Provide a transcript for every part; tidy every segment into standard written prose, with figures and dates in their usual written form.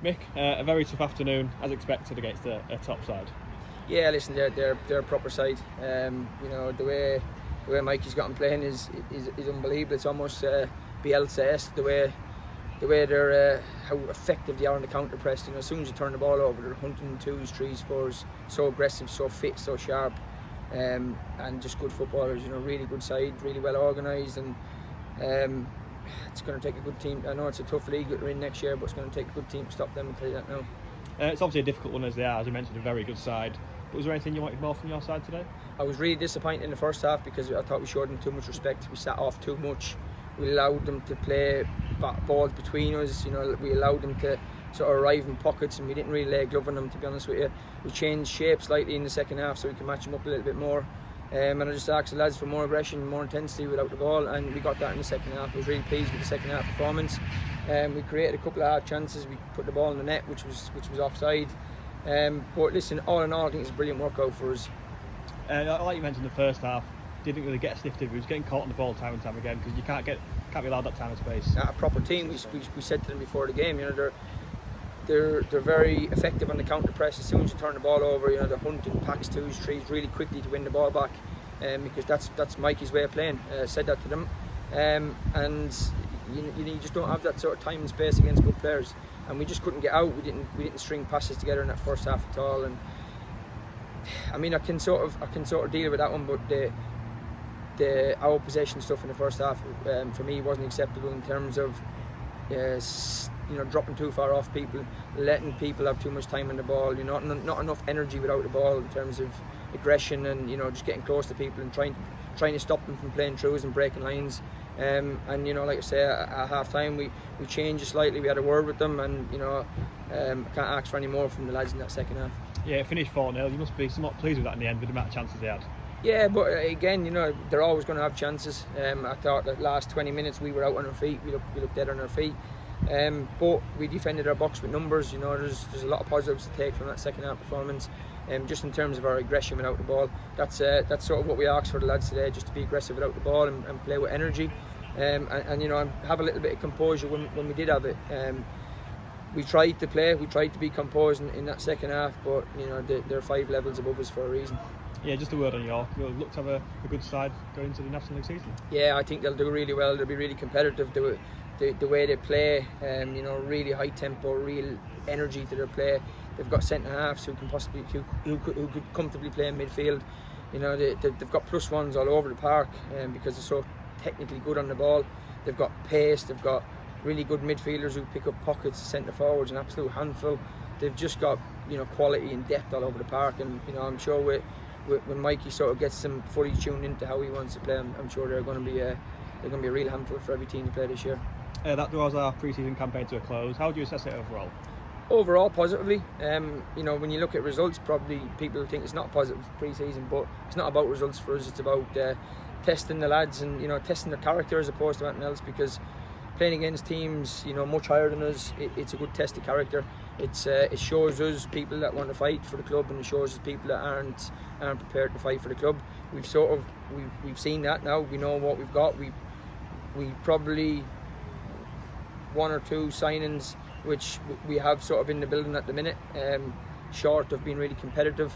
Mick, a very tough afternoon as expected against a top side. Yeah, listen, they're a proper side. The way Mikey's got him playing is unbelievable. It's almost Bielsa-esque the way they're how effective they are on the counter press. As soon as you turn the ball over, they're hunting twos, threes, fours, so aggressive, so fit, so sharp, and just good footballers. Really good side, really well organised, and it's going to take a good team. I know it's a tough league that we're in next year, but it's going to take a good team to stop them. I'll tell you that now. It's obviously a difficult one as they are, as you mentioned, a very good side. But was there anything you wanted more from your side today? I was really disappointed in the first half because I thought we showed them too much respect. We sat off too much. We allowed them to play balls between us. We allowed them to sort of arrive in pockets, and we didn't really lay a glove on them, to be honest with you. We changed shape slightly in the second half so we can match them up a little bit more. And I just asked the lads for more aggression, more intensity without the ball, and we got that in the second half. I was really pleased with the second half performance. We created a couple of half chances. We put the ball in the net, which was offside. But listen, all in all, I think it's a brilliant workout for us. Like you mentioned, the first half didn't really get sniffed in. We was getting caught on the ball time and time again because you can't be allowed that time and space. A proper team, we said to them before the game, they're very effective on the counter press. As soon as you turn the ball over, they're hunting packs, twos, threes really quickly to win the ball back, because that's Mikey's way of playing. Said that to them, and you just don't have that sort of time and space against good players, and we just couldn't get out. We didn't string passes together in that first half at all. And I mean, I can sort of deal with that one, but our possession stuff in the first half, for me, wasn't acceptable in terms of dropping too far off people, letting people have too much time on the ball, not enough energy without the ball in terms of aggression, and just getting close to people and trying to stop them from playing throughs and breaking lines. And like I say, at half time we changed slightly. We had a word with them, and I can't ask for any more from the lads in that second half. Yeah, it finished 4-0. You must be somewhat pleased with that in the end, with the amount of chances they had. Yeah, but again, they're always going to have chances. I thought that last 20 minutes we were out on our feet. We looked dead on our feet. But we defended our box with numbers. There's a lot of positives to take from that second half performance. Just in terms of our aggression without the ball, that's sort of what we asked for the lads today, just to be aggressive without the ball and play with energy. And have a little bit of composure when we did have it. We tried to play, we tried to be composed in that second half, but they're 5 levels above us for a reason. Yeah, just a word on York. We'll look to have a good side going into the National League season. Yeah, I think they'll do really well. They'll be really competitive. The way they play, really high tempo, real energy to their play. They've got centre halves who could comfortably play in midfield. They've got plus ones all over the park, because they're so technically good on the ball. They've got pace. They've got really good midfielders who pick up pockets, centre forwards, an absolute handful. They've just got quality and depth all over the park, and I'm sure when Mikey sort of gets them fully tuned into how he wants to play, I'm sure they're going to be a real handful for every team to play this year. That draws our pre-season campaign to a close. How do you assess it overall? Overall, positively. When you look at results, probably people think it's not a positive pre-season, but it's not about results for us. It's about testing the lads and testing their character as opposed to anything else, because playing against teams much higher than us, it's a good test of character. It shows us people that want to fight for the club, and it shows us people that aren't prepared to fight for the club. We've seen that now. We know what we've got. We probably 1 or 2 signings which we have sort of in the building at the minute, short of being really competitive.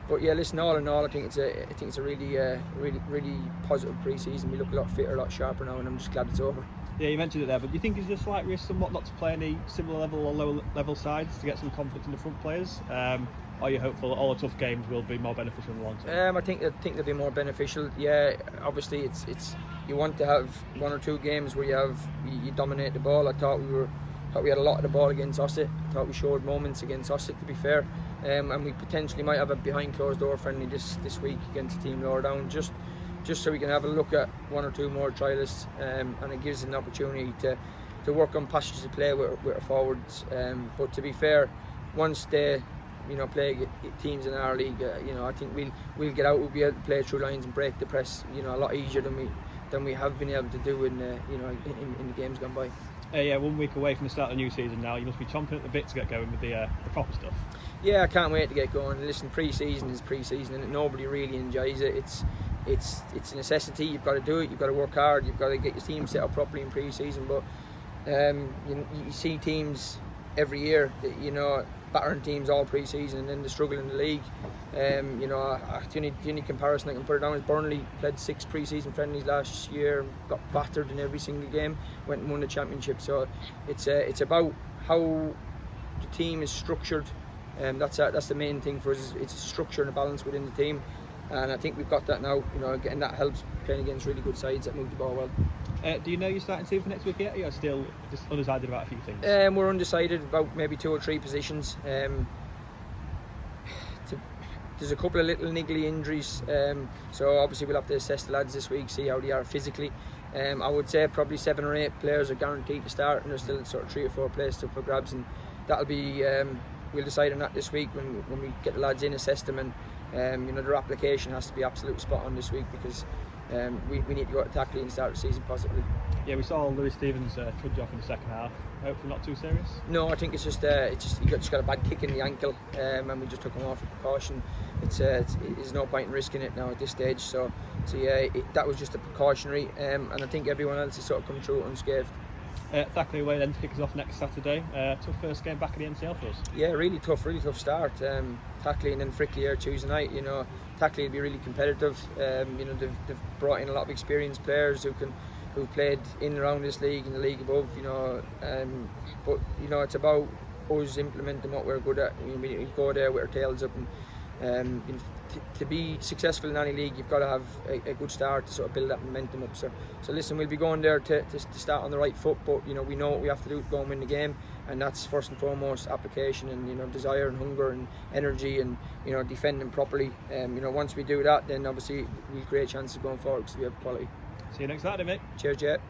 But yeah, listen, all in all, I think it's a really positive pre-season. We look a lot fitter, a lot sharper now, and I'm just glad it's over. Yeah, you mentioned it there, but do you think is there a slight risk somewhat not to play any similar level or lower level sides to get some confidence in the front players? Are you hopeful that all the tough games will be more beneficial in the long term? I think they'll be more beneficial. Yeah, obviously it's you want to have 1 or 2 games where you dominate the ball. I thought we had a lot of the ball against Ossett. I thought we showed moments against Ossett, to be fair, and we potentially might have a behind closed door friendly this week against a team lower down, just so we can have a look at 1 or 2 more trialists, and it gives us an opportunity to work on passages of play with our forwards. But to be fair, once they play teams in our league, I think we'll get out. We'll be able to play through lines and break the press, a lot easier than we have been able to do in the games gone by. Yeah, 1 week away from the start of the new season now. You must be chomping at the bit to get going with the proper stuff. Yeah, I can't wait to get going. Listen, pre-season is pre-season, and nobody really enjoys it. It's a necessity. You've got to do it. You've got to work hard. You've got to get your team set up properly in pre-season. But you see teams every year, you know, battering teams all pre-season and then the struggle in the league. You know, the only comparison I can put it on is Burnley played 6 pre-season friendlies last year, got battered in every single game, went and won the championship. So it's about how the team is structured. That's the main thing for us. It's structure and a balance within the team, and I think we've got that now. You know, and that helps playing against really good sides that move the ball well. Do you know your starting team for next week yet? Or you're still just undecided about a few things? We're undecided about maybe 2 or 3 positions. There's a couple of little niggly injuries, so obviously we'll have to assess the lads this week, see how they are physically. I would say probably 7 or 8 players are guaranteed to start, and there's still sort of 3 or 4 places up for grabs, and that'll be we'll decide on that this week when we get the lads in, assess them, and you know, their application has to be absolute spot on this week, because we need to go to tackling and start the season positively. Yeah, we saw Lewis Stevens trudge off in the second half. Hopefully not too serious. No, I think it's just he just got a bad kick in the ankle, and we just took him off for precaution. There's no point in risking it now at this stage. So yeah, that was just a precautionary, and I think everyone else has sort of come through it unscathed. Thackley away then to kick us off next Saturday. Tough first game back in the NCL for us. Yeah, really tough start. Thackley and then Frickley here Tuesday night. You know, Thackley will be really competitive. You know, they've brought in a lot of experienced players who've played in and around this league and the league above. You know, but you know, it's about us implementing what we're good at. You know, we go there with our tails up, and you know, to be successful in any league, you've got to have a good start to sort of build that momentum up. So listen, we'll be going there to start on the right foot, but you know, we know what we have to do to go and win the game, and that's first and foremost application and, you know, desire and hunger and energy, and, you know, defending properly. You know, once we do that, then obviously we create chances going forward because we have quality. See you next Saturday, mate. Cheers, Jet.